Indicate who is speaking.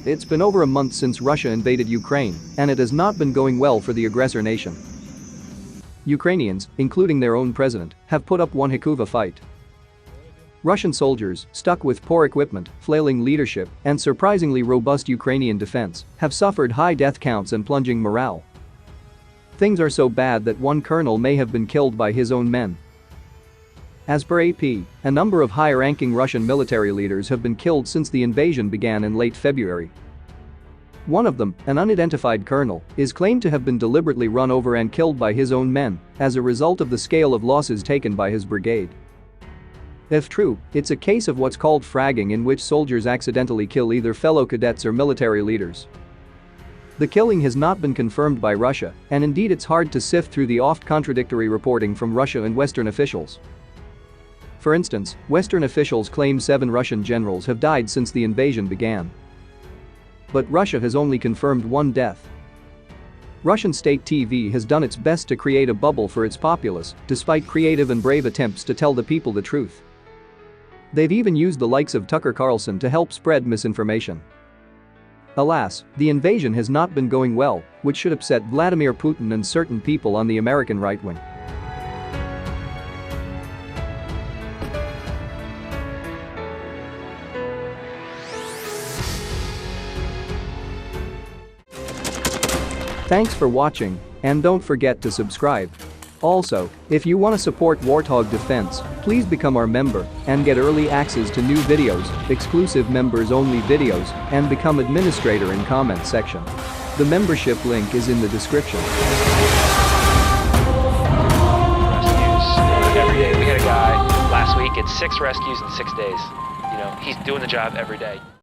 Speaker 1: It's been over a month since Russia invaded Ukraine, and it has not been going well for the aggressor nation. Ukrainians, including their own president, have put up one heck of a fight. Russian soldiers, stuck with poor equipment, flailing leadership, and surprisingly robust Ukrainian defense, have suffered high death counts and plunging morale. Things are so bad that one colonel may have been killed by his own men. As per AP, a number of high-ranking Russian military leaders have been killed since the invasion began in late February. One of them, an unidentified colonel, is claimed to have been deliberately run over and killed by his own men as a result of the scale of losses taken by his brigade. If true, it's a case of what's called fragging, in which soldiers accidentally kill either fellow cadets or military leaders. The killing has not been confirmed by Russia, and indeed it's hard to sift through the oft-contradictory reporting from Russia and Western officials. For instance, Western officials claim 7 Russian generals have died since the invasion began. But Russia has only confirmed 1 death. Russian state TV has done its best to create a bubble for its populace, despite creative and brave attempts to tell the people the truth. They've even used the likes of Tucker Carlson to help spread misinformation. Alas, the invasion has not been going well, which should upset Vladimir Putin and certain people on the American right wing. Thanks for watching, and don't forget to subscribe. Also, if you want to support Warthog Defense, please become our member and get early access to new videos, exclusive members-only videos, and become administrator in comment section. The membership link is in the description.
Speaker 2: Rescues every day. We had a guy last week, it's 6 rescues in 6 days. He's doing the job every day.